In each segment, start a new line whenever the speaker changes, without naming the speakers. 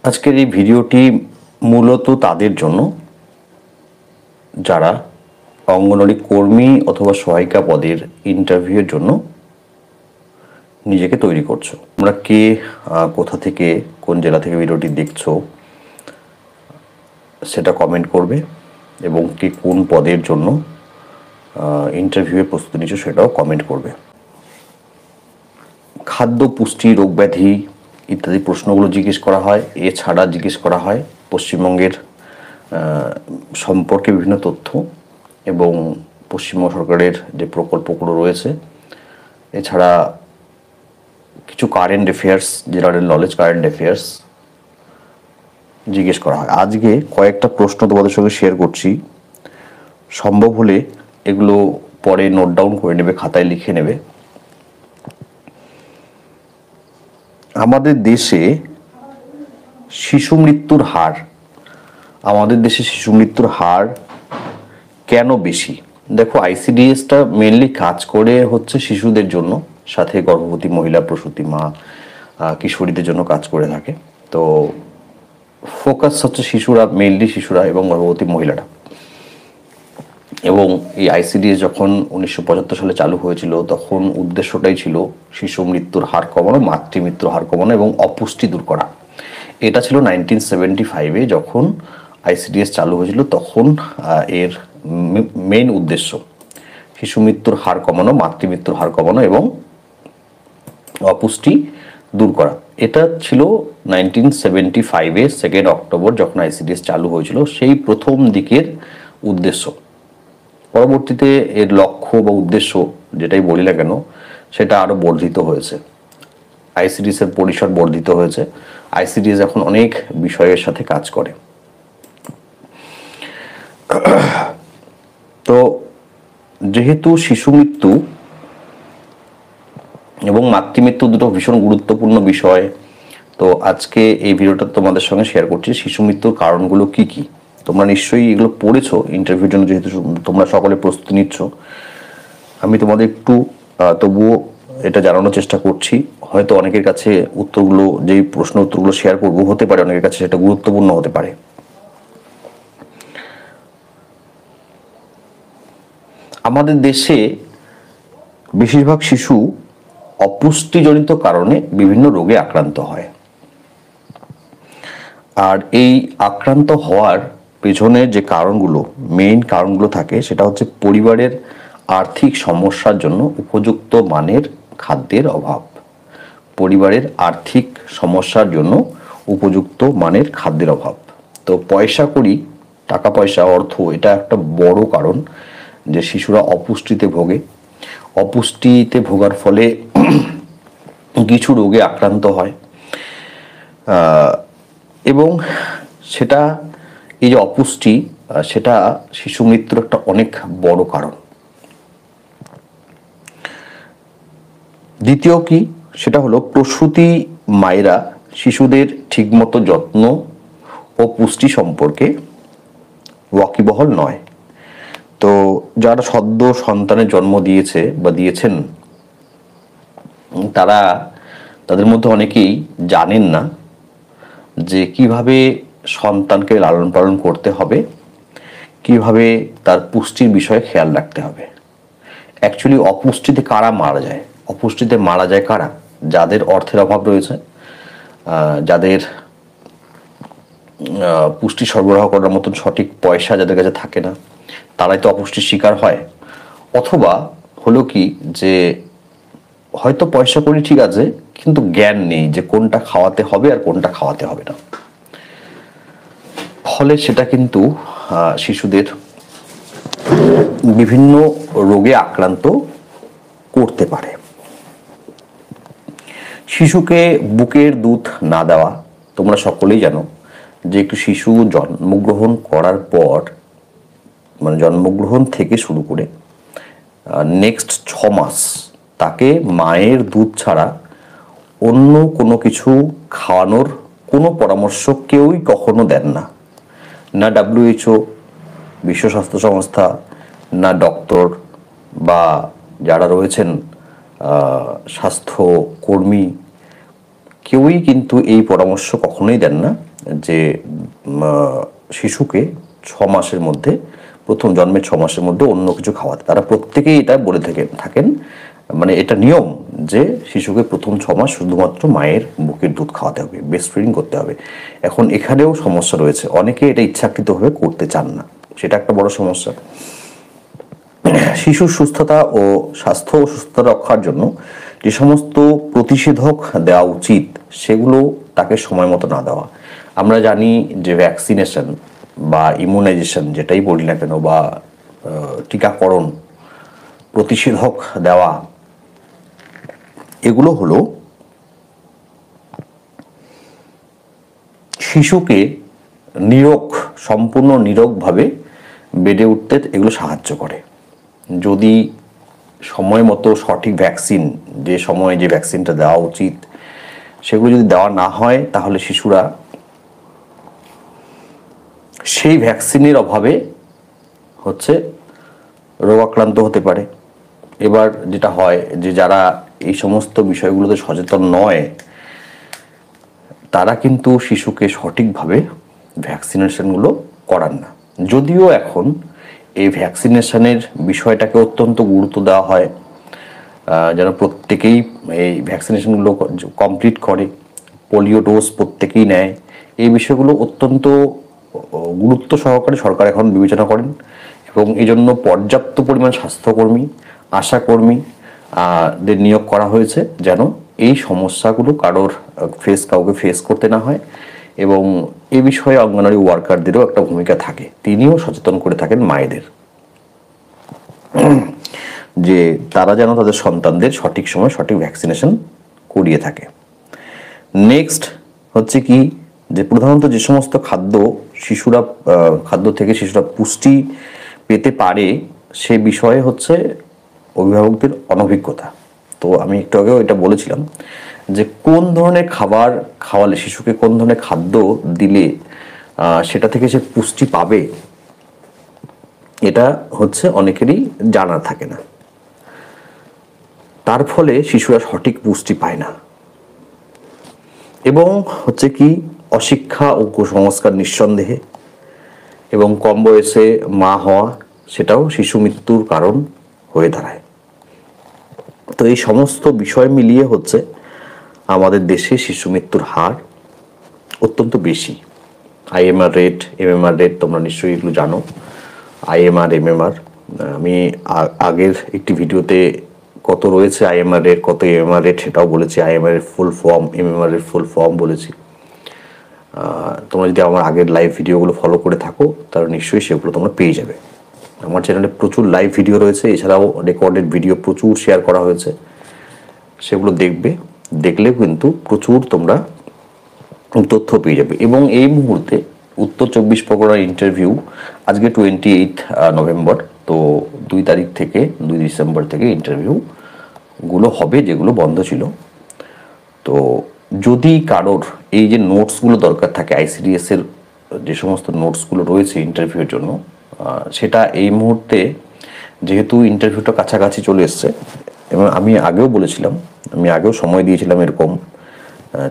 আজকের এই ভিডিওটি মূলত তাদের জন্য যারা অঙ্গনওয়াড়ি কর্মী অথবা সহায়িকা পদের ইন্টারভিউয়ের জন্য নিজেকে তৈরি করছো। তোমরা কে কোথা থেকে কোন জেলা থেকে ভিডিওটি দেখছো সেটা কমেন্ট করবে এবং কে কোন পদের জন্য ইন্টারভিউয়ে প্রস্তুতি নিচ্ছ সেটাও কমেন্ট করবে। খাদ্য, পুষ্টি, রোগ ব্যাধি ইত্যাদি প্রশ্নগুলো জিজ্ঞেস করা হয়। এছাড়া জিজ্ঞেস করা হয় পশ্চিমবঙ্গের সম্পর্কে বিভিন্ন তথ্য এবং পশ্চিমবঙ্গ সরকারের যে প্রকল্পগুলো রয়েছে। এছাড়া কিছু current affairs, general knowledge current affairs জিজ্ঞেস করা হয়। আজকে কয়েকটা প্রশ্ন তোমাদের সঙ্গে শেয়ার করছি। সম্ভব হলে এগুলো পরে নোট ডাউন করে নেবে, খাতায় লিখে নেবে। আমাদের দেশে শিশু মৃত্যুর হার কেন বেশি? দেখো, আইসিডিএসটা মেনলি কাজ করে হচ্ছে শিশুদের জন্য, সাথে গর্ভবতী মহিলা, প্রসূতি মা, কিশোরীদের জন্য কাজ করে থাকে। তো ফোকাস হচ্ছে মেনলি শিশুরা এবং গর্ভবতী মহিলারা। এবং এই আইসিডিএস যখন 1975 সালে চালু হয়েছিল তখন উদ্দেশ্যটাই ছিল শিশু মৃত্যুর হার কমানো, মাতৃমৃত্যুর হার কমানো এবং অপুষ্টি দূর করা। এটা ছিল 1975-এ যখন আইসিডিএস চালু হয়েছিল, তখন এর মেইন উদ্দেশ্য শিশু মৃত্যুর হার কমানো, মাতৃমৃত্যুর হার কমানো এবং অপুষ্টি দূর করা। এটা ছিল 1975-এ 2 অক্টোবর যখন আইসিডিএস চালু হয়েছিল, সেই প্রথম দিকের উদ্দেশ্য। পরবর্তীতে এর লক্ষ্য বা উদ্দেশ্য যেটাই বলি না কেন সেটা আরো বর্ধিত হয়েছে। আইসিডিএস এর পরিসর বর্ধিত হয়েছে। আইসিডিএস এখন অনেক বিষয়ের সাথে কাজ করে। তো যেহেতু শিশু মৃত্যু এবং মাতৃমৃত্যু দুটো ভীষণ গুরুত্বপূর্ণ বিষয়, তো আজকে এই ভিডিওটা তোমাদের সঙ্গে শেয়ার করছি। শিশু মৃত্যুর কারণগুলো কি কি? তোমরা নিশ্চয়ই এগুলো পড়েছো ইন্টারভিউর জন্য, যেহেতু তোমরা সকলে প্রস্তুতি নিচ্ছ। আমি তোমাদের একটু তবুও এটা জানানোর চেষ্টা করছি। হয়তো অনেকের কাছে উত্তরগুলো, যেই প্রশ্ন উত্তরগুলো শেয়ার করবো, হতে পারে অনেকের কাছে সেটা গুরুত্বপূর্ণ হতে পারে। আমাদের দেশে বেশিরভাগ শিশু অপুষ্টিজনিত কারণে বিভিন্ন রোগে আক্রান্ত হয়। আর এই আক্রান্ত হওয়ার পেছনে যে কারণগুলো, মেইন কারণগুলো থাকে, সেটা হচ্ছে পরিবারের আর্থিক সমস্যার জন্য উপযুক্ত মানের খাদ্যের অভাব। পরিবারের আর্থিক সমস্যার জন্য উপযুক্ত মানের খাদ্যের অভাব। তো পয়সা কড়ি, টাকা পয়সা, অর্থ, এটা একটা বড় কারণ যে শিশুরা অপুষ্টিতে ভোগে। অপুষ্টিতে ভোগার ফলে কিছু রোগে আক্রান্ত হয় এবং সেটা, এই যে অপুষ্টি, সেটা শিশু মৃত্যুর একটা অনেক বড় কারণ। দ্বিতীয় কি, সেটা হলো প্রসূতি মায়েরা শিশুদের ঠিকমতো যত্ন ও পুষ্টি সম্পর্কে ওয়াকিবহল নয়। তো যারা সদ্য সন্তানের জন্ম দিয়েছে বা দিয়েছেন, তাদের মধ্যে অনেকেই জানেন না যে কিভাবে সন্তানকে লালন পালন করতে হবে, কিভাবে তার পুষ্টির বিষয়ে খেয়াল রাখতে হবে। অ্যাকচুয়ালি অপুষ্টিতে কারা মারা যায়? অপুষ্টিতে মারা যায় কারা? যাদের অর্থের অভাব রয়েছে, যাদের পুষ্টি সরবরাহ করার মতন সঠিক পয়সা যাদের কাছে থাকে না, তারাই তো অপুষ্টির শিকার হয়। অথবা হলো কি, যে হয়তো পয়সা করি ঠিক আছে, কিন্তু জ্ঞান নেই যে কোনটা খাওয়াতে হবে আর কোনটা খাওয়াতে হবে না। ফলে সেটা কিন্তু শিশুদের বিভিন্ন রোগে আক্রান্ত করতে পারে। শিশুকে বুকের দুধ না দেওয়া, তোমরা সকলেই জানো যে একটু শিশু জন্মগ্রহণ করার পর, মানে জন্মগ্রহণ থেকে শুরু করে নেক্সট 6 মাস তাকে মায়ের দুধ ছাড়া অন্য কোনো কিছু খাওয়ানোর কোনো পরামর্শ কেউই কখনো দেন না। না WHO, বিশ্ব স্বাস্থ্য সংস্থা, না ডক্টর বা যারা রয়েছেন স্বাস্থ্যকর্মী, কেউই কিন্তু এই পরামর্শ কখনোই দেন না যে শিশুকে 6 মাসের মধ্যে, প্রথম জন্মের 6 মাসের মধ্যে অন্য কিছু খাওয়াতে। তারা প্রত্যেকেই এটা বলে থাকেন, মানে এটা নিয়ম যে শিশুকে প্রথম 6 মাস শুধুমাত্র মায়ের বুকের দুধ খাওয়াতে হবে, ব্রেস্ট ফিডিং করতে হবে। এখন এখানেও সমস্যা রয়েছে, অনেকে এটা ইচ্ছাকৃতভাবে করতে চান না, সেটা একটা বড় সমস্যা। শিশুর সুস্থতা ও স্বাস্থ্য ও সুস্থতা রক্ষার জন্য যে সমস্ত প্রতিষেধক দেওয়া উচিত সেগুলো তাকে সময় মতো না দেওয়া। আমরা জানি যে ভ্যাকসিনেশন বা ইমিউনাইজেশন যেটাই বলি না কেন, বা টিকাকরণ, প্রতিষেধক দেওয়া, এগুলো হলো শিশুকে সম্পূর্ণ নীরোগভাবে বেড়ে উঠতে এগুলো সাহায্য করে। যদি সময় মতো সঠিক ভ্যাকসিন, যে সময়ে যে ভ্যাকসিনটা দেওয়া উচিত সেগুলো যদি দেওয়া না হয়, তাহলে শিশুরা সেই ভ্যাকসিনের অভাবে রোগাক্রান্ত হতে পারে। এবার যেটা হয় যে যারা এই সমস্ত বিষয়গুলোতে সচেতন নয়, তারা কিন্তু শিশুকে সঠিকভাবে ভ্যাকসিনেশনগুলো করান না। যদিও এখন এই ভ্যাকসিনেশনের বিষয়টাকে অত্যন্ত গুরুত্ব দেওয়া হয়, যেন প্রত্যেকেই এই ভ্যাকসিনেশনগুলো কমপ্লিট করে, পোলিও ডোজ প্রত্যেকেই নেয়, এই বিষয়গুলো অত্যন্ত গুরুত্ব সহকারে সরকার এখন বিবেচনা করেন, এবং এই জন্য পর্যাপ্ত পরিমাণ স্বাস্থ্যকর্মী, আশাকর্মী দের নিয়োগ করা হয়েছে, যেন এই সমস্যাগুলো কাউকে ফেস করতে না হয়। এবং এই বিষয়ে অঙ্গনওয়াড়ি ওয়ার্কারদেরও একটা ভূমিকা থাকে, তিনিও সচেতন করে থাকেন মায়েদের, যে তারা যেন তাদের সন্তানদের সঠিক সময় সঠিক ভ্যাকসিনেশন করিয়ে থাকে। নেক্সট হচ্ছে কি, যে প্রধানত যে সমস্ত খাদ্য থেকে শিশুরা পুষ্টি পেতে পারে সে বিষয়ে অভিভাবকদের অনভিজ্ঞতা। তো আমি একটু আগেও এটা বলেছিলাম যে কোন ধরনের খাবার খাওয়ালে, শিশুকে কোন ধরনের খাদ্য দিলে সেটা থেকে সে পুষ্টি পাবে, এটা অনেকেরই জানা থাকে না। তার ফলে শিশুরা সঠিক পুষ্টি পায় না। এবং অশিক্ষা ও কুসংস্কার নিঃসন্দেহে, এবং কম বয়সে মা হওয়া, সেটাও শিশু মৃত্যুর কারণ হয়ে দাঁড়ায়। তো এই সমস্ত বিষয় মিলিয়ে আমাদের দেশে শিশু মৃত্যুর হার অত্যন্ত বেশি। IMR রেট, MMR রেট তোমরা নিশ্চয়ই এগুলো জানো। IMR, MMR, আমি আগের একটি ভিডিওতে কত রয়েছে IMR রেট, কত MMR রেট সেটাও বলেছি। IMR এর ফুল ফর্ম, MMR এর ফুল ফর্ম বলেছি। তোমরা যদি আমার আগের লাইভ ভিডিওগুলো ফলো করে থাকো তাহলে নিশ্চয়ই সেগুলো তোমরা পেয়ে যাবে। আমার চ্যানেলে প্রচুর লাইভ ভিডিও রয়েছে, এছাড়াও রেকর্ডেড ভিডিও প্রচুর শেয়ার করা হয়েছে, সেগুলো দেখলে কিন্তু প্রচুর তোমরা তথ্য পেয়ে যাবে। এবং এই মুহূর্তে উত্তর 24 পরগনার ইন্টারভিউ আজকে 28 নভেম্বর, তো 2 তারিখ থেকে 2 ডিসেম্বর থেকে ইন্টারভিউগুলো হবে যেগুলো বন্ধ ছিল। তো যদি কারোর এই যে নোটসগুলো দরকার থাকে, ICDS এর যে সমস্ত নোটসগুলো রয়েছে ইন্টারভিউর জন্য, সেটা এই মুহূর্তে যেহেতু ইন্টারভিউটা কাছাকাছি চলে এসছে, এবং আমি আগেও বলেছিলাম, আমি আগেও সময় দিয়েছিলাম এরকম,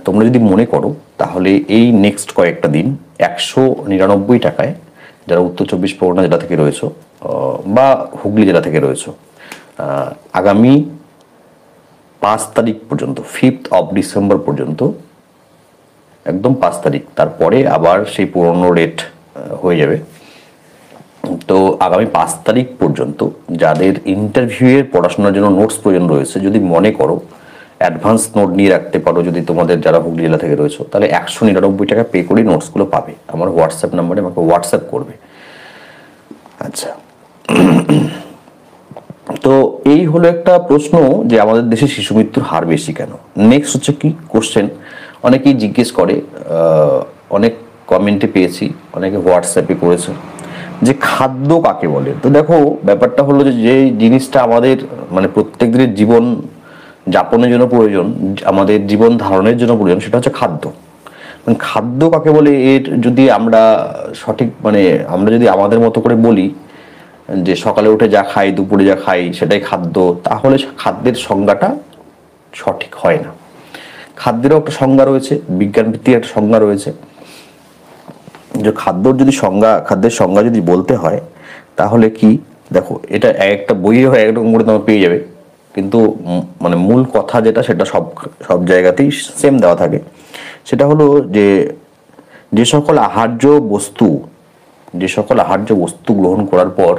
তোমরা যদি মনে করো তাহলে এই নেক্সট কয়েকটা দিন 199 টাকায় যারা উত্তর 24 পরগনা জেলা থেকে রয়েছে বা হুগলি জেলা থেকে রয়েছে, আগামী 5 তারিখ পর্যন্ত, 5th of December পর্যন্ত, একদম 5 তারিখ, তারপরে আবার সেই পুরনো রেট হয়ে যাবে। তো আগামী 5 তারিখ পর্যন্ত যাদের ইন্টারভিউয়ের পড়াশোনার জন্য নোটস প্রয়োজন রয়েছে, যদি মনে করো অ্যাডভান্স নোট নিয়ে রাখতে পারো, যদি তোমাদের যারা হুগলি জেলা থেকে রয়েছে, তাহলে 199 টাকা পে করে নোটসগুলো পাবে। আমার হোয়াটসঅ্যাপ নাম্বারে আমাকে হোয়াটসঅ্যাপ করবে। আচ্ছা, তো এই হলো একটা প্রশ্ন যে আমাদের দেশে শিশু মৃত্যুর হার বেশি কেন। নেক্সট কি কোশ্চেন, অনেকেই জিজ্ঞেস করে, অনেক কমেন্টে পেয়েছি, অনেকে হোয়াটসঅ্যাপে করেছে যে খাদ্য কাকে বলে। তো দেখো, ব্যাপারটা হলো যে জিনিসটা আমাদের প্রত্যেক দিনের জীবন যাপনের জন্য প্রয়োজন, আমাদের জীবন ধারণের জন্য প্রয়োজন, সেটা হচ্ছে খাদ্য। খাদ্য কাকে বলে, এর যদি আমরা সঠিক আমরা যদি আমাদের মতো করে বলি যে সকালে উঠে যা খাই, দুপুরে যা খাই সেটাই খাদ্য, তাহলে খাদ্যের সংজ্ঞাটা সঠিক হয় না। খাদ্যেরও একটা সংজ্ঞা রয়েছে, বিজ্ঞানভিত্তিক একটা সংজ্ঞা রয়েছে। যে খাদ্যের সংজ্ঞা যদি বলতে হয় তাহলে কি, দেখো এটা একটা বইয়ে হয় একরকম করে তোমার পেয়ে যাবে, কিন্তু মানে মূল কথা যেটা সেটা সব সব জায়গাতেই সেম দেওয়া থাকে। সেটা হলো যে যে সকল আহার্য বস্তু গ্রহণ করার পর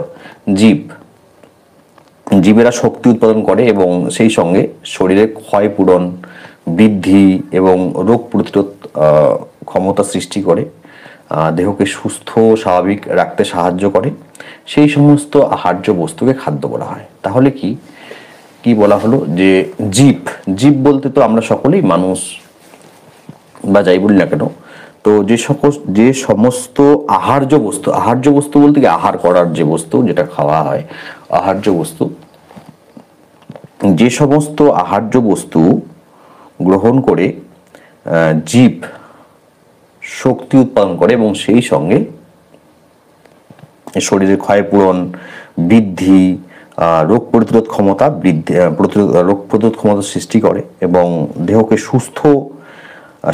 জীবেরা শক্তি উৎপাদন করে এবং সেই সঙ্গে শরীরে ক্ষয়পূরণ, বৃদ্ধি এবং রোগ প্রতিরোধ ক্ষমতা সৃষ্টি করে, দেহকে সুস্থ স্বাভাবিক রাখতে সাহায্য করে, সেই সমস্ত আহার্য বস্তুকে খাদ্য বলা হয়। তাহলে কি বলা হলো যে জীব বলতে তো আমরা সকলেই মানুষ বা যাই বলি না কেন, তো যে সমস্ত আহার্য বস্তু বলতে কি আহার করার যে বস্তু যেটা খাওয়া হয়, আহার্য বস্তু, যে সমস্ত আহার্য বস্তু গ্রহণ করে জীব শক্তি উৎপাদন করে এবং সেই সঙ্গে শরীরের ক্ষয়পূরণ, বৃদ্ধি, রোগ প্রতিরোধ ক্ষমতা সৃষ্টি করে এবং দেহকে সুস্থ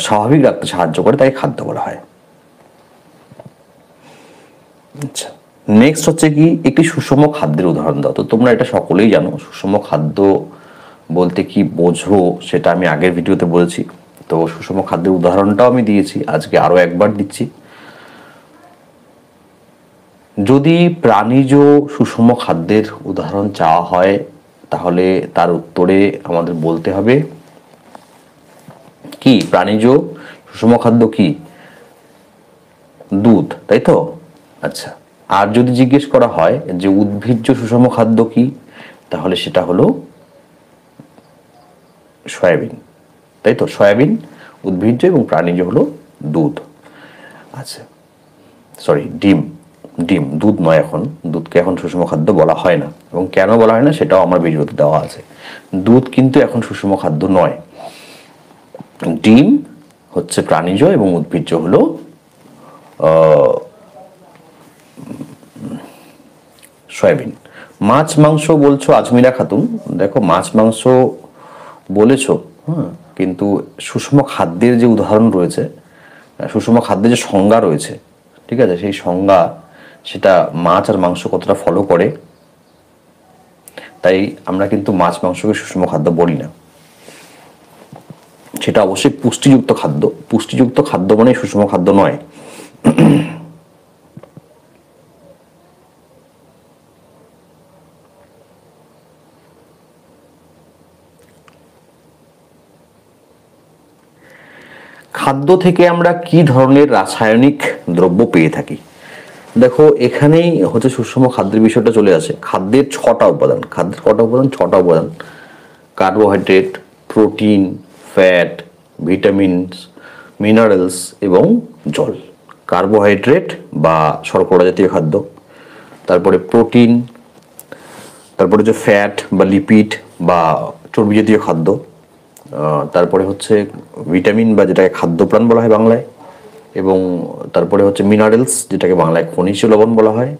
স্বাভাবিক রাখতে সাহায্য করে, তাই খাদ্য বলা হয়। আচ্ছা, নেক্সট হচ্ছে কি একটি সুষম খাদ্যের উদাহরণ দাও। তো তোমরা এটা সকলেই জানো, সুষম খাদ্য বলতে কি বোঝো সেটা আমি আগের ভিডিওতে বলেছি। তো সুষম খাদ্যের উদাহরণটাও আমি দিয়েছি, আজকে আরো একবার দিচ্ছি। যদি প্রাণীজ সুষম খাদ্যের উদাহরণ চাওয়া হয় তাহলে তার উত্তরে আমাদের বলতে হবে কি, প্রাণীজ সুষম খাদ্য কি, দুধ, তাই তো? আচ্ছা, আর যদি জিজ্ঞেস করা হয় যে উদ্ভিজ্জ সুষম খাদ্য কি, তাহলে সেটা হলো সয়াবিন, তাই তো? সয়াবিন উদ্ভিজ্জ এবং প্রাণীজ হলো দুধ। আচ্ছা, সরি, ডিম, দুধ নয়, দুধকে এখন সুষম খাদ্য বলা হয় না, এবং কেন বলা হয় না সেটাও আমার ভিডিওতে দেওয়া আছে। দুধ কিন্তু এখন সুষম খাদ্য নয়। ডিম হচ্ছে প্রাণীজ এবং উদ্ভিজ্জ হলো সয়াবিন। মাছ মাংস বলছো আজমিরা খাতুন, দেখো মাছ মাংস বলেছো, কিন্তু সুষম খাদ্যের যে উদাহরণ রয়েছে, সুষম খাদ্যের যে সংজ্ঞা রয়েছে, ঠিক আছে, সেই সংজ্ঞা সেটা মাছ আর মাংস কতটা ফলো করে, তাই আমরা কিন্তু মাছ মাংসকে সুষম খাদ্য বলি না। সেটা অবশ্যই পুষ্টিযুক্ত খাদ্য মানে সুষম খাদ্য নয়। খাদ্য থেকে আমরা কি ধরনের রাসায়নিক দ্রব্য পেয়ে থাকি? দেখো এখানেই হচ্ছে সুষম খাদ্যের বিষয়টা চলে আসে। খাদ্যের কটা উপাদান, ছটা উপাদান: carbohydrate, protein, fat, vitamins, minerals এবং জল। কার্বোহাইড্রেট বা শর্করা জাতীয় খাদ্য, তারপরে প্রোটিন, তারপরে হচ্ছে ফ্যাট বা লিপিড বা চর্বি জাতীয় খাদ্য, তারপরে হচ্ছে ভিটামিন বা যেটাকে খাদ্যপ্রাণ বলা হয় বাংলায়, এবং তারপরে হচ্ছে মিনারেলস যেটাকে বাংলায় খনিজ লবণ বলা হয়,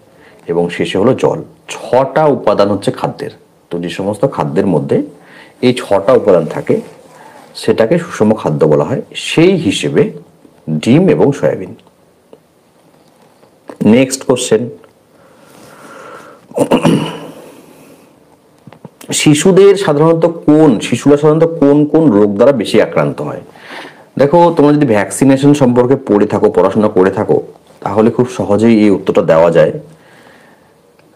এবং শেষে হলো জল। ছটা উপাদান হচ্ছে খাদ্যের। তো যে সমস্ত খাদ্যের মধ্যে এই ছটা উপাদান থাকে সেটাকে সুষম খাদ্য বলা হয়, সেই হিসেবে ডিম এবং সয়াবিন। নেক্সট কোশ্চেন, শিশুরা সাধারণত কোন কোন রোগ দ্বারা বেশি আক্রান্ত হয়? দেখো তোমরা যদি ভ্যাকসিনেশন সম্পর্কে পড়াশোনা করে থাকো তাহলে খুব সহজেই এই উত্তরটা দেওয়া যায়।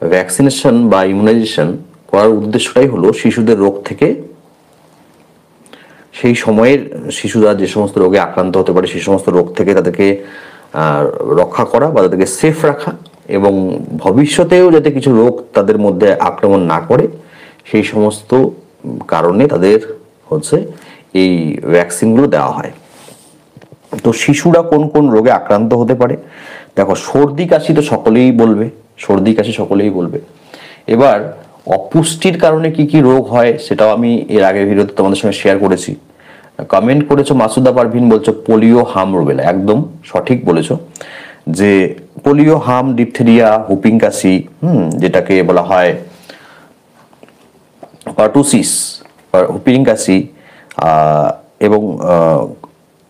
ভ্যাকসিনেশন বা ইমিউনাইজেশন করার উদ্দেশ্যটাই হলো শিশুদের রোগ থেকে, সেই সময়ের শিশুরা যে সমস্ত রোগে আক্রান্ত হতে পারে সেই সমস্ত রোগ থেকে তাদেরকে রক্ষা করা বা তাদেরকে সেফ রাখা, এবং ভবিষ্যতেও যাতে কিছু রোগ তাদের মধ্যে আক্রমণ না করে সেই সমস্ত কারণে তাদের হচ্ছে এই ভ্যাকসিনগুলো দেওয়া হয়। তো শিশুরা কোন কোন রোগে আক্রান্ত হতে পারে? দেখো সর্দি কাশি তো সকলেই বলবে। এবার অপুষ্টির কারণে কি কি রোগ হয় সেটাও আমি এর আগের ভিডিওতে তোমাদের সঙ্গে শেয়ার করেছি। কমেন্ট করেছো মাসুদা পারভিন, বলছো পোলিও, হাম, রুবেলা। একদম সঠিক বলেছো যে পোলিও, হাম, ডিপথেরিয়া, হুপিং কাশি, যেটাকে বলা হয় পার্টুসিস, হুপিং কাশি, এবং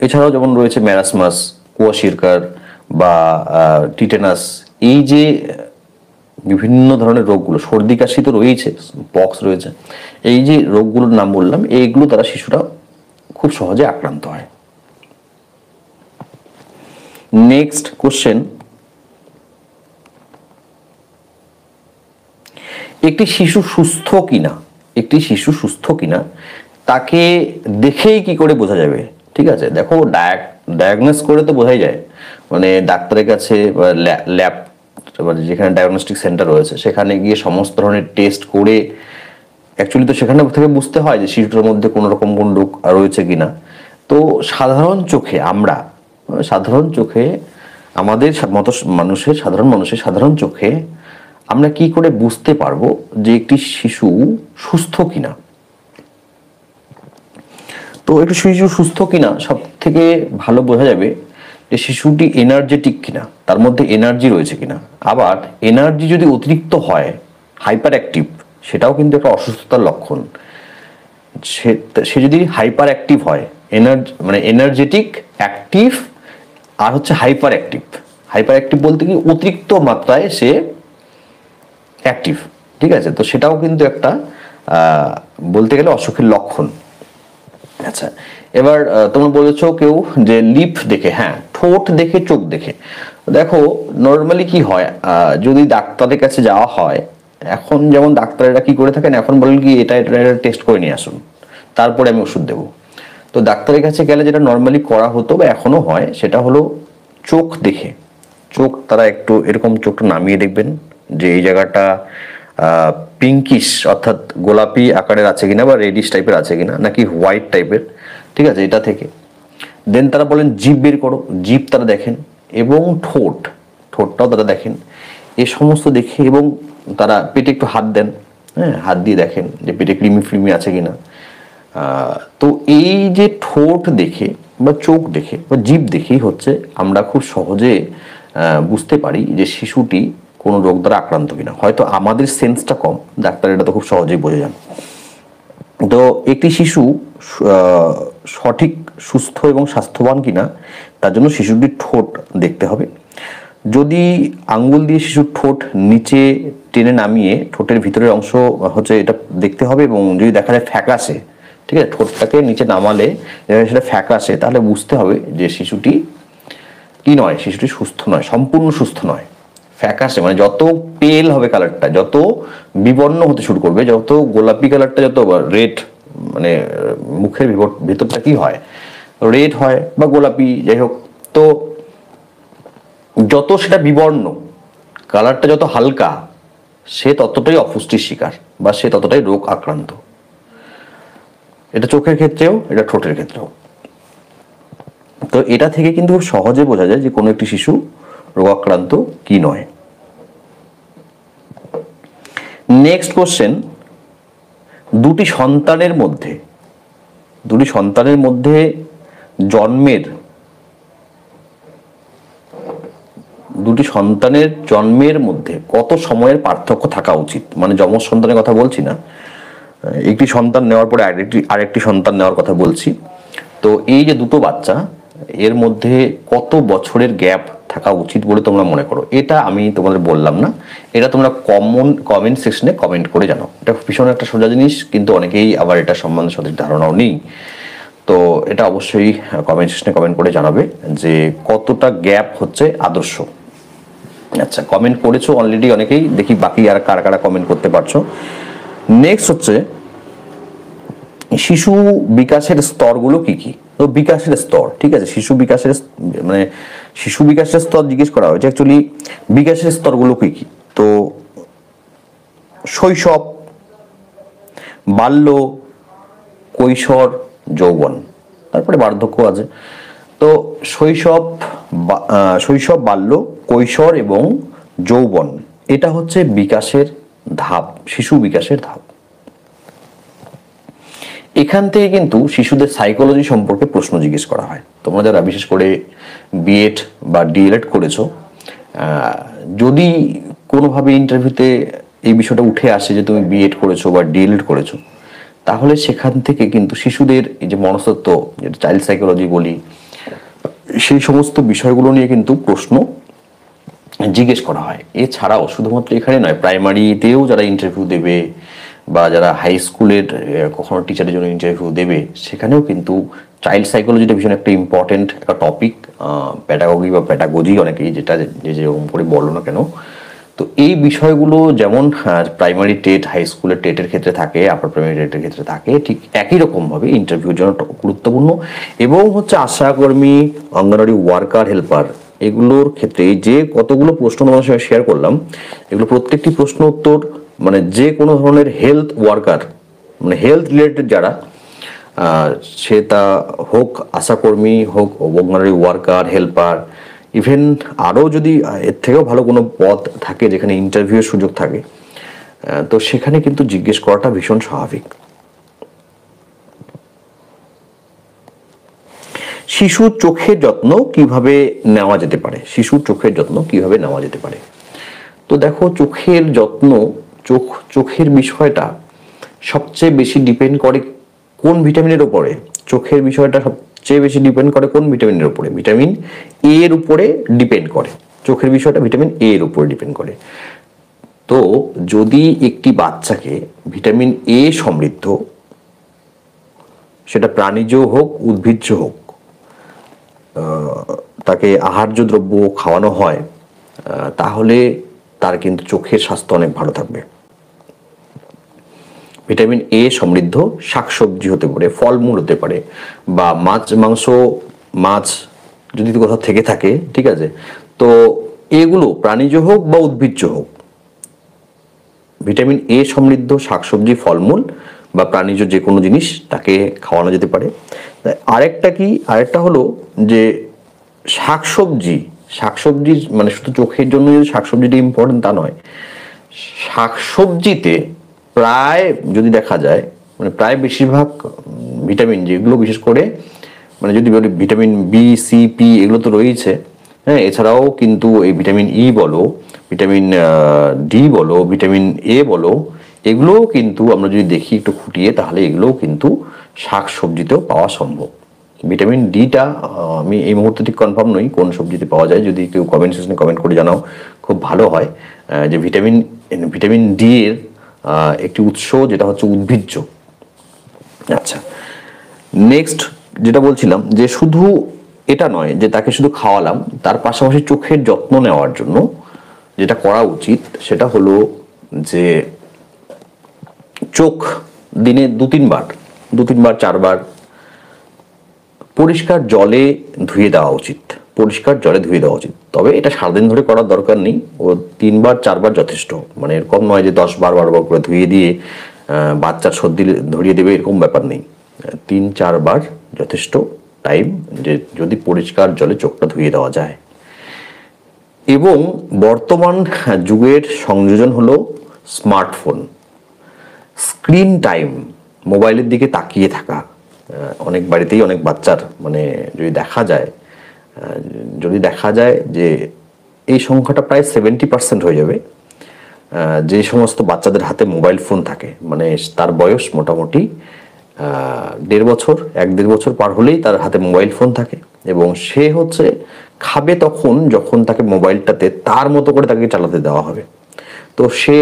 এছাড়াও যেমন রয়েছে ম্যারাসমাস, কুয়াশিরকার, বা টিটেনাস, এই যে বিভিন্ন ধরনের রোগগুলো, সর্দি কাশি তো রয়েছে, পক্স রয়েছে, এই যে রোগগুলোর নাম বললাম, এইগুলো দ্বারা শিশুরা খুব সহজে আক্রান্ত হয়। নেক্সট কোশ্চেন, একটি শিশু সুস্থ কিনা তাকে দেখেই কি করে বোঝা যাবে? ঠিক আছে, দেখো ডায়াগনোস করে তো বোঝাই যায়, মানে ডাক্তারের কাছে ল্যাব, মানে যেখানে ডায়াগনস্টিক সেন্টার রয়েছে সেখানে গিয়ে সমস্ত ধরনের টেস্ট করে অ্যাকচুয়ালি তো সেখানে থেকে বুঝতে হয় যে শিশুটার মধ্যে কোনো রকম কোন রোগ রয়েছে কিনা। তো সাধারণ চোখে আমাদের মতো সাধারণ চোখে আমরা কি করে বুঝতে পারবো যে একটি শিশু সুস্থ কিনা? তো একটি শিশু সুস্থ কিনা সব থেকে ভালো বোঝা যাবে যে শিশুটি এনার্জেটিক কিনা, তার মধ্যে এনার্জি রয়েছে কিনা। আবার এনার্জি যদি অতিরিক্ত হয়, হাইপার অ্যাক্টিভ, সেটাও কিন্তু একটা অসুস্থতার লক্ষণ। সে যদি হাইপার অ্যাক্টিভ হয়, মানে এনার্জেটিক, অ্যাক্টিভ, আর হচ্ছে হাইপার অ্যাক্টিভ বলতে কি অতিরিক্ত মাত্রায় সে অ্যাক্টিভ, ঠিক আছে, তো সেটাও কিন্তু একটা বলতে গেলে অসুখের লক্ষণ। আচ্ছা, এবার তোমরা বলেছো কেউ যে লিপ দেখে, হ্যাঁ ঠোঁট দেখে, চোখ দেখে। দেখো নর্মালি কি হয়, যদি ডাক্তারের কাছে যাওয়া হয়, এখন যেমন ডাক্তারেরা কি করে থাকেন, এখন বলেন কি এটা টেস্ট করে নিয়ে আসুন, তারপরে আমি ওষুধ দেবো। তো ডাক্তারের কাছে গেলে যেটা নর্মালি করা হতো বা এখনো হয়, সেটা হলো চোখ দেখে, চোখ তারা একটু এরকম চোখটা নামিয়ে দেখবেন যে এই জায়গাটা পিঙ্কিশ অর্থাৎ গোলাপি আকারের আছে কিনা বা রেডিশ টাইপের আছে কিনা, নাকি হোয়াইট টাইপের, ঠিক আছে, এটা থেকে। দেন তারা বলেন জিভ বের করো, জিভ তারা দেখেন, এবং ঠোঁটটাও তারা দেখেন। এ সমস্ত দেখে এবং তারা পেটে একটু হাত দেন, হ্যাঁ হাত দিয়ে দেখেন যে পেটে কৃমি ফৃমি আছে কিনা। তো এই যে ঠোঁট দেখে বা চোখ দেখে বা জিভ দেখেই হচ্ছে আমরা খুব সহজে বুঝতে পারি যে শিশুটি কোনো রোগ দ্বারা আক্রান্ত কিনা। হয়তো আমাদের সেন্সটা কম, ডাক্তার এটা তো খুব সহজেই বোঝে যান। তো একটি শিশু সঠিক সুস্থ এবং স্বাস্থ্যবান কিনা তার জন্য শিশুটির ঠোঁট দেখতে হবে। যদি আঙ্গুল দিয়ে শিশুর ঠোঁট নিচে টেনে নামিয়ে ঠোঁটের ভিতরের অংশ হচ্ছে এটা দেখতে হবে, এবং যদি দেখা যায় ফ্যাকাশে, ঠিক আছে, ঠোঁটটাকে নিচে নামালে সেটা ফ্যাকাশে, তাহলে বুঝতে হবে যে শিশুটি কি নয়, শিশুটি সুস্থ নয়, সম্পূর্ণ সুস্থ নয়। ফ্যাকাশে মানে যত পেল হবে কালারটা, যত বিবর্ণ হতে শুরু করবে, যত গোলাপি কালারটা, যত রেড, মানে মুখের ভেতরটা কি হয়, রেড হয় বা গোলাপি, যাই হোক, তো যত সেটা বিবর্ণ, কালারটা যত হালকা, সে ততটাই অপুষ্টির শিকার বা সে ততটাই রোগ আক্রান্ত। এটা চোখের ক্ষেত্রেও, এটা ঠোঁটের ক্ষেত্রেও। তো এটা থেকে কিন্তু সহজে বোঝা যায় যে কোনো একটি শিশু রোগাক্রান্ত কি নয়। নেক্সট কোশ্চেন, দুটি সন্তানের মধ্যে জন্মের মধ্যে কত সময়ের পার্থক্য থাকা উচিত? মানে যমজ সন্তানের কথা বলছি না, একটি সন্তান নেওয়ার পরে আরেকটি সন্তান নেওয়ার কথা বলছি। তো এই যে দুটো বাচ্চা, এর মধ্যে কত বছরের গ্যাপ থাকা উচিত বলে তোমরা মনে করো? এটা আমি তোমাদের বললাম না, এটা তোমরা কমেন্ট সেকশনে কমেন্ট করে জানো। এটা ভীষণ একটা সোজা জিনিস, কিন্তু অনেকেই আবার এটা সম্বন্ধে সঠিক ধারণাও নেই। তো এটা অবশ্যই কমেন্ট সেকশনে কমেন্ট করে জানাবে যে কতটা গ্যাপ হচ্ছে আদর্শ। আচ্ছা, কমেন্ট করেছো অলরেডি অনেকেই, দেখি বাকি আর কারা কমেন্ট করতে পারছো। নেক্সট হচ্ছে শিশু বিকাশের স্তরগুলো কি কি? তো বিকাশের স্তর, ঠিক আছে, শিশু বিকাশের স্তর জিজ্ঞেস করা হয়েছে। অ্যাকচুয়ালি বিকাশের স্তরগুলো কি কি? তো শৈশব, বাল্য, কৈশোর, যৌবন, তারপরে বার্ধক্য আছে। তো শৈশব, বাল্য, কৈশোর এবং যৌবন, এটা হচ্ছে বিকাশের ধাপ, শিশু বিকাশের ধাপ। এখান থেকে কিন্তু শিশুদের সাইকোলজি সম্পর্কে প্রশ্ন জিজ্ঞেস করা হয়। তোমরা যারা বিশেষ করে বিএড বা ডিএলএড করেছো, যদি কোনোভাবে ইন্টারভিউতে এই বিষয়টা উঠে আসে যে তুমি বিএড করেছো বা ডিএলএড করেছো, তাহলে সেখান থেকে কিন্তু শিশুদের এই যে মনস্তত্ত্ব, যেটা চাইল্ড সাইকোলজি বলি, সেই সমস্ত বিষয়গুলো নিয়ে কিন্তু প্রশ্ন জিজ্ঞেস করা হয়। এছাড়াও শুধুমাত্র এখানে নয়, প্রাইমারিতেও যারা ইন্টারভিউ দেবে বা যারা হাই স্কুলের কখনো টিচারের জন্য ইন্টারভিউ দেবে, সেখানেও কিন্তু চাইল্ড সাইকোলজিটা ভীষণ একটা ইম্পর্টেন্ট একটা টপিক। প্যাডাগজি বা প্যাডাগজি অনেকেই যেটা যেরকম করে বলো না কেন, তো এই বিষয়গুলো যেমন প্রাইমারি টেট, হাই স্কুলের টেটের ক্ষেত্রে থাকে, আপার প্রাইমারি টেটের ক্ষেত্রে থাকে, ঠিক একই রকমভাবে ইন্টারভিউর জন্য গুরুত্বপূর্ণ। এবং হচ্ছে আশাকর্মী, অঙ্গনওয়াড়ি ওয়ার্কার, হেল্পার, এগুলোর ক্ষেত্রে যে কতগুলো প্রশ্ন তোমার সঙ্গে শেয়ার করলাম, এগুলো প্রত্যেকটি প্রশ্ন উত্তর মানে যে কোনো ধরনের হেলথ ওয়ার্কার, মানে হেলথ রিলেটেড যারা, সে তা হোক আশাকর্মী, হোক অঙ্গনওয়াড়ি ওয়ার্কার, হেল্পার, ইভেন আরও যদি এর থেকেও ভালো কোনো পদ থাকে যেখানে ইন্টারভিউয়ের সুযোগ থাকে, তো সেখানে কিন্তু জিজ্ঞেস করাটা ভীষণ স্বাভাবিক। শিশুর চোখের যত্ন কিভাবে নেওয়া যেতে পারে? শিশুর চোখের যত্ন কিভাবে নেওয়া যেতে পারে? তো দেখো, চোখের যত্ন, চোখের বিষয়টা সবচেয়ে বেশি ডিপেন্ড করে কোন ভিটামিনের উপরে? চোখের বিষয়টা সবচেয়ে বেশি ডিপেন্ড করে কোন ভিটামিনের উপরে? ভিটামিন এ এর উপরে ডিপেন্ড করে। চোখের বিষয়টা ভিটামিন এ এর উপরে ডিপেন্ড করে। তো যদি একটি বাচ্চাকে ভিটামিন এ সমৃদ্ধ, সেটা প্রাণীজ হোক উদ্ভিজ্জ হোক, তাকে আহার্য দ্রব্য খাওয়ানো হয়, তাহলে তার কিন্তু চোখের স্বাস্থ্য অনেক ভালো থাকবে। ভিটামিন এ সমৃদ্ধ শাকসবজি হতে পারে, ফলমূল হতে পারে, বা মাছ মাংস, মাছ যদি কোথাও থেকে থাকে, ঠিক আছে, তো এগুলো প্রাণীজ হোক বা উদ্ভিজ্জ হোক, ভিটামিন এ সমৃদ্ধ শাকসবজি, ফলমূল বা প্রাণীজ যে কোনো জিনিস তাকে খাওয়ানো যেতে পারে। আরেকটা হলো যে শাকসবজি মানে শুধু চোখের জন্য যে শাকসবজিটা ইম্পর্টেন্ট তা নয়। শাকসবজিতে প্রায় যদি দেখা যায়, মানে প্রায় বেশিরভাগ ভিটামিন, যেগুলো বিশেষ করে মানে যদি বলি ভিটামিন বি, সি, পি, এগুলো তো রয়েছে, হ্যাঁ, এছাড়াও কিন্তু এই ভিটামিন ই বলো, ভিটামিন ডি বলো, ভিটামিন এ বলো, এগুলোও কিন্তু আমরা যদি দেখি একটু খুঁটিয়ে, তাহলে এগুলোও কিন্তু শাক সবজিতেও পাওয়া সম্ভব। ভিটামিন ডিটা আমি এই মুহূর্তে ঠিক কনফার্ম নই কোন সবজিতে পাওয়া যায়, যদি কেউ কমেন্ট সেকশনে কমেন্ট করে জানাও খুব ভালো হয়। যে ভিটামিন ডি এর একটি উৎস যেটা হচ্ছে উদ্ভিজ্জ। আচ্ছা, নেক্সট যেটা বলছিলাম, যে শুধু এটা নয় যে তাকে শুধু খাওয়ালাম, তার পাশাপাশি চোখের যত্ন নেওয়ার জন্য যেটা করা উচিত সেটা হলো যে চোখ দিনে 2-3 বার 4 বার পরিষ্কার জলে ধুয়ে দেওয়া উচিত। তবে এটা সারাদিন ধরে করার দরকার নেই, ও 3-4 বার যথেষ্ট। মানে এরকম নয় যে 10 বার 12 বার করে ধুয়ে দিয়ে বাচ্চার সর্দি ধরিয়ে দেবে, এরকম ব্যাপার নেই। 3-4 বার যথেষ্ট টাইম, যে যদি পরিষ্কার জলে চোখটা ধুয়ে দেওয়া যায়। এবং বর্তমান যুগের সংযোজন হলো স্মার্টফোন, স্ক্রিন টাইম, মোবাইলের দিকে তাকিয়ে থাকা। অনেক বাড়িতেই অনেক বাচ্চার মানে যদি দেখা যায় যে এই সংখ্যাটা প্রায় 70% হয়ে যাবে, যে সমস্ত বাচ্চাদের হাতে মোবাইল ফোন থাকে, মানে তার বয়স মোটামুটি 1.5 বছর পার হলেই তার হাতে মোবাইল ফোন থাকে। এবং সে হচ্ছে খাবে তখন যখন তাকে মোবাইলটাতে তার মতো করে তাকে চালাতে দেওয়া হবে। তো সে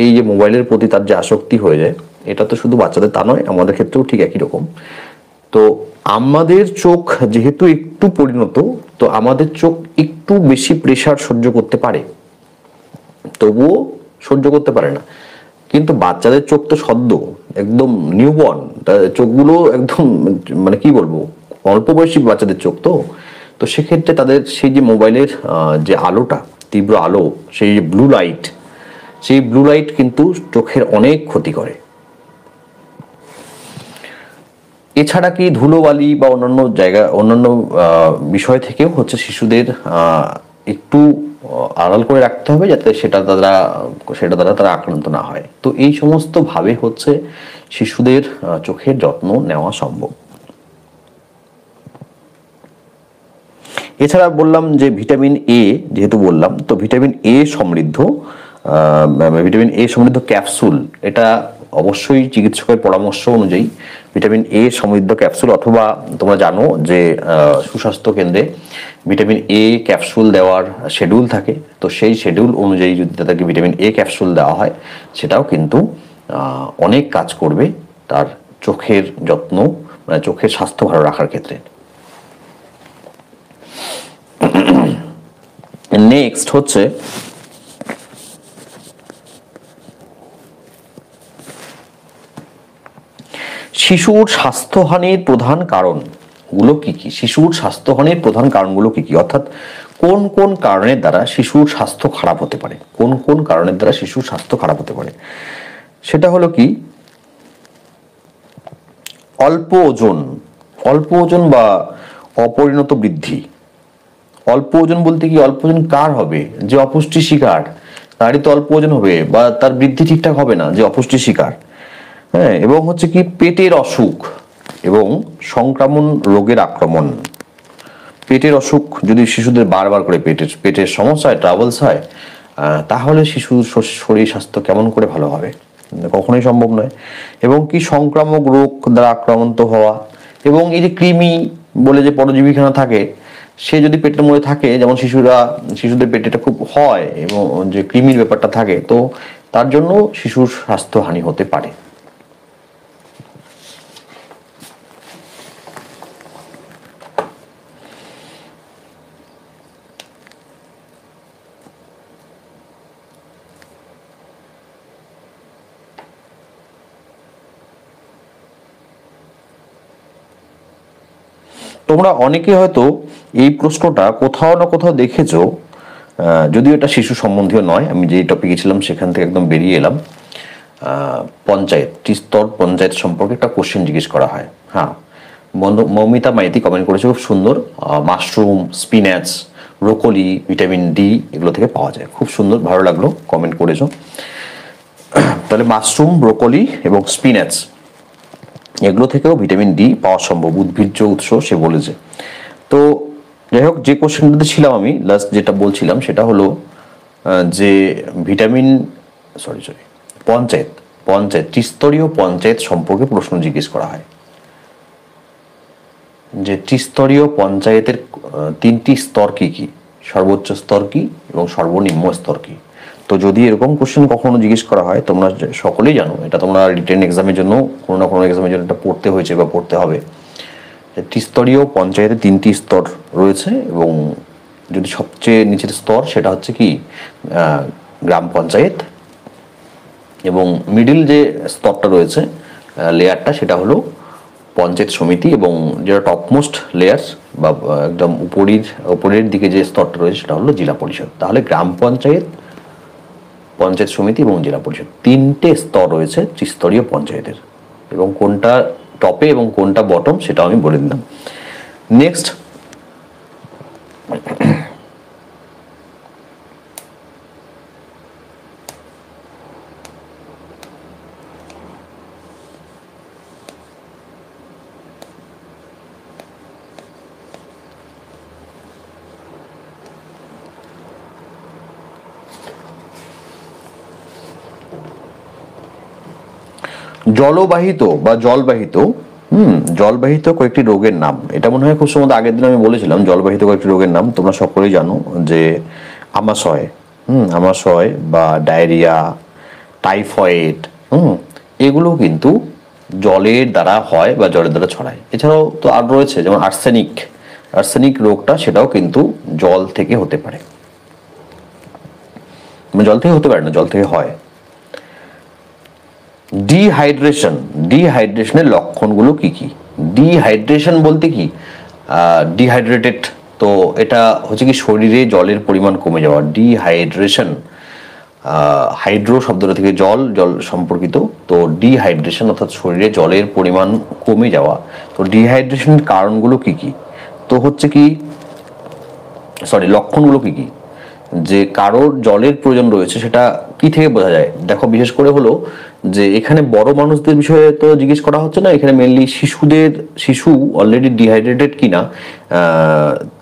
এই যে মোবাইলের প্রতি তার যে আসক্তি হয়ে যায়, এটা তো শুধু বাচ্চাদের তা নয়, আমাদের ক্ষেত্রেও ঠিক একই রকম। তো আমাদের চোখ যেহেতু একটু পরিণত, তো আমাদের চোখ একটু বেশি প্রেসার সহ্য করতে পারে, তবুও সহ্য করতে পারে না। কিন্তু বাচ্চাদের চোখ তো সদ্য একদম নিউবর্ন, চোখগুলো একদম মানে কি বলবো, অল্প বয়সী বাচ্চাদের চোখ। তো সেক্ষেত্রে তাদের সেই যে মোবাইলের যে আলোটা, তীব্র আলো, সেই যে ব্লু লাইট কিন্তু চোখের অনেক ক্ষতি করে। এছাড়া কি ধুলোবালি বা অন্যান্য বিষয় থেকেও হচ্ছে শিশুদের একটু আড়াল করে রাখতে হবে, যাতে সেটা দ্বারা তারা আক্রান্ত না হয়। তো এই সমস্ত ভাবে হচ্ছে শিশুদের চোখের যত্ন নেওয়া সম্ভব। এছাড়া বললাম যে ভিটামিন এ, যেহেতু বললাম, তো ভিটামিন এ সমৃদ্ধ ক্যাপসুল, এটা অবশ্যই চিকিৎসকের পরামর্শ অনুযায়ী ভিটামিন এ সমৃদ্ধ ক্যাপসুল, অথবা তোমরা জানো যে সুস্বাস্থ্য কেন্দ্রে ভিটামিন এ ক্যাপসুল দেওয়ার শিডিউল থাকে, তো সেই শিডিউল অনুযায়ী যদি তাদেরকে ভিটামিন এ ক্যাপসুল দেওয়া হয় সেটাও কিন্তু অনেক কাজ করবে তার চোখের যত্ন, মানে চোখের স্বাস্থ্য ভালো রাখার ক্ষেত্রে। নেক্সট হচ্ছে শিশুর স্বাস্থ্যহানির প্রধান কারণগুলো কি কি? শিশুর স্বাস্থ্যহানির প্রধান কারণগুলো কি কি, অর্থাৎ কোন কোন কারণের দ্বারা শিশুর স্বাস্থ্য খারাপ হতে পারে, কোন কোন কারণের দ্বারা শিশুর স্বাস্থ্য খারাপ হতে পারে, সেটা হলো কি অল্প ওজন বা অপরিণত বৃদ্ধি। অল্প ওজন বলতে কি, অল্প ওজন কার হবে? যে অপুষ্টি শিকার তারই তো অল্প ওজন হবে, বা তার বৃদ্ধি ঠিকঠাক হবে না যে অপুষ্টি শিকার। হ্যাঁ, এবং হচ্ছে কি পেটের অসুখ এবং সংক্রামক রোগের আক্রমণ। পেটের অসুখ যদি শিশুদের বারবার করে পেটের সমস্যা হয়, ট্রাভেলস হয়, তাহলে শিশুর শরীর স্বাস্থ্য কেমন করে ভালো হবে? কখনোই সম্ভব নয়। এবং কি সংক্রামক রোগ দ্বারা আক্রান্ত হওয়া, এবং এই যে কৃমি বলে যে পরজীবীখানা থাকে, সে যদি পেটের মধ্যে থাকে, যেমন শিশুদের পেটে এটা খুব হয়, এবং যে কৃমির ব্যাপারটা থাকে, তো তার জন্য শিশুর স্বাস্থ্যহানি হতে পারে। তোমরা অনেকে হয়তো এই প্রশ্নটা কোথাও না কোথাও দেখেছো, যদিও এটা শিশু সম্বন্ধীয় নয়, আমি যে টপিকে ছিলাম সেখান থেকে একদম বেরিয়ে এলাম। পঞ্চায়েত, ত্রিস্তর পঞ্চায়েত সম্পর্কে একটা কোশ্চেন জিজ্ঞেস করা হয়। হ্যাঁ, মৌমিতা মাইতি কমেন্ট করেছে, খুব সুন্দর। Mushroom, spinach, broccoli vitamin D এগুলো থেকে পাওয়া যায়। খুব সুন্দর, ভালো লাগলো কমেন্ট করেছো। তাহলে মাশরুম, ব্রোকলি এবং স্পিনাচ এগুলো থেকেও ভিটামিন ডি পাওয়া সম্ভব, উদ্ভিজ্জ উৎস সে বলেছে। তো যাই হোক, যে কোশ্চেনটাতে ছিলাম আমি লাস্ট যেটা বলছিলাম সেটা হলো যে ভিটামিন পঞ্চায়েত ত্রিস্তরীয় পঞ্চায়েত সম্পর্কে প্রশ্ন জিজ্ঞেস করা হয়, যে ত্রিস্তরীয় পঞ্চায়েতের তিনটি স্তর কি কি, সর্বোচ্চ স্তর কি এবং সর্বনিম্ন স্তর কি। তো যদি এরকম কোশ্চেন কখনো জিজ্ঞেস করা হয়, তোমরা সকলেই জানো, এটা তোমরা রিটেন এক্সামের জন্য কোনো না কোনো এক্সামের জন্য এটা পড়তে হয়েছে বা পড়তে হবে। ত্রিস্তরীয় পঞ্চায়েতের তিনটি স্তর রয়েছে, এবং যদি সবচেয়ে নিচের স্তর সেটা হচ্ছে কি গ্রাম পঞ্চায়েত, এবং মিডিল যে স্তরটা রয়েছে লেয়ারটা সেটা হলো পঞ্চায়েত সমিতি, এবং যেটা টপমোস্ট লেয়ার বা একদম উপরের দিকে যে স্তরটা রয়েছে সেটা হলো জেলা পরিষদ। তাহলে গ্রাম পঞ্চায়েত, পঞ্চায়েত সমিতি এবং জেলা পরিষদ, তিনটে স্তর রয়েছে ত্রিস্তরীয় পঞ্চায়েতের, এবং কোনটা টপে এবং কোনটা বটম সেটাও আমি বলে দিলাম। নেক্সট, জলবাহিত বা জলবাহিত কয়েকটি রোগের নাম। এটা মনে হয় খুব সম্ভবত আগের দিন আমি বলেছিলাম, জলবাহিত কয়েকটি রোগের নাম তোমরা সকলেই জানো, যে আমাশয় বা ডায়রিয়া, টাইফয়েড, এগুলো কিন্তু জলের দ্বারা হয় বা জলের দ্বারা ছড়ায়। এছাড়াও তো আর রয়েছে যেমন আর্সেনিক রোগটা, সেটাও কিন্তু জল থেকে হতে পারে, জল থেকে হতে পারে না, জল থেকে হয়। ডিহাইড্রেশনের লক্ষণগুলো কি কি? ডিহাইড্রেশন বলতে কি, ডিহাইড্রেটেড, তো এটা হচ্ছে কি শরীরে জলের পরিমাণ কমে যাওয়া, ডিহাইড্রেশন। হাইড্রো শব্দটা থেকে জল সম্পর্কিত, তো ডিহাইড্রেশন অর্থাৎ শরীরে জলের পরিমাণ কমে যাওয়া। তো ডিহাইড্রেশনের কারণগুলো কি কি, তো হচ্ছে কি লক্ষণগুলো কি কি, যে কারোর জলের প্রয়োজন রয়েছে সেটা কি থেকে বোঝা যায়? দেখো, বিশেষ করে হলো যে এখানে বড় মানুষদের বিষয়ে তো জিজ্ঞেস করা হচ্ছে না, এখানে মেনলি শিশু অলরেডি ডিহাইড্রেটেড কিনা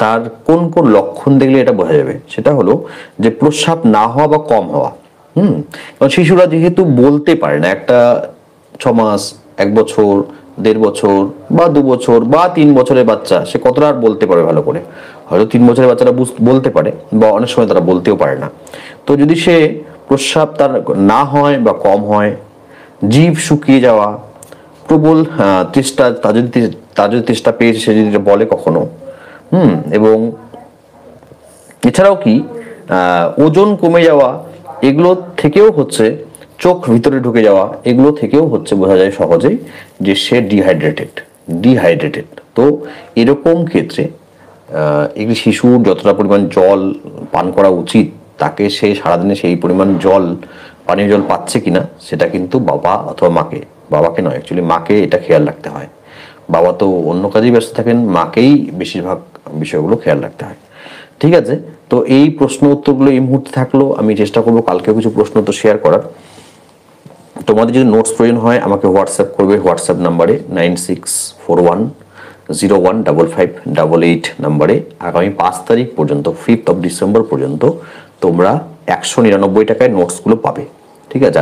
তার কোন কোন লক্ষণ দেখলে এটা বোঝা যাবে, সেটা হলো যে প্রস্রাব না হওয়া বা কম হওয়া। কারণ শিশুরা যেহেতু বলতে পারে না, একটা 6 মাস, 1 বছর, 1.5 বছর বা 2 বছর বা 3 বছরের বাচ্চা সে কতটা আর বলতে পারে ভালো করে? হয়তো 3 বছরের বাচ্চারা বলতে পারে বা অনেক সময় তারা বলতেও পারে না। তো যদি সে প্রস্রাব তার না হয় বা কম হয়, জিভ শুকিয়ে যাওয়া, প্রবল তেষ্টা, তার যদি তেষ্টা পেয়েছে সে যদি বলে কখনো, এবং এছাড়াও কি ওজন কমে যাওয়া, এগুলো থেকেও হচ্ছে চোখ ভিতরে ঢুকে যাওয়া, এগুলো থেকেও হচ্ছে বোঝা যায় সহজেই যে সে ডিহাইড্রেটেড। তো এরকম ক্ষেত্রে একটি শিশুর যতটা পরিমাণ জল পান করা উচিত, তাকে সে সারাদিনে সেই পরিমাণ পানীয় জল পাচ্ছে কিনা সেটা কিন্তু বাবা অথবা বাবাকে নয়, অ্যাকচুয়ালি মাকে এটা খেয়াল রাখতে হয়। বাবা তো অন্য কাজেই ব্যস্ত থাকেন, মাকেই বেশিরভাগ বিষয়গুলো খেয়াল রাখতে হয়। ঠিক আছে, তো এই প্রশ্ন উত্তরগুলো এই মুহূর্তে থাকলো। আমি চেষ্টা করবো কালকেও কিছু প্রশ্ন উত্তর শেয়ার করার। তোমাদের যদি নোটস প্রয়োজন হয় আমাকে হোয়াটসঅ্যাপ করবে, হোয়াটসঅ্যাপ নাম্বারে 9641015588 নাম্বারে। আগামী 5 তারিখ পর্যন্ত, 5th of December পর্যন্ত তোমরা 199 টাকায় নোটসগুলো পাবে। ঠিক আছে।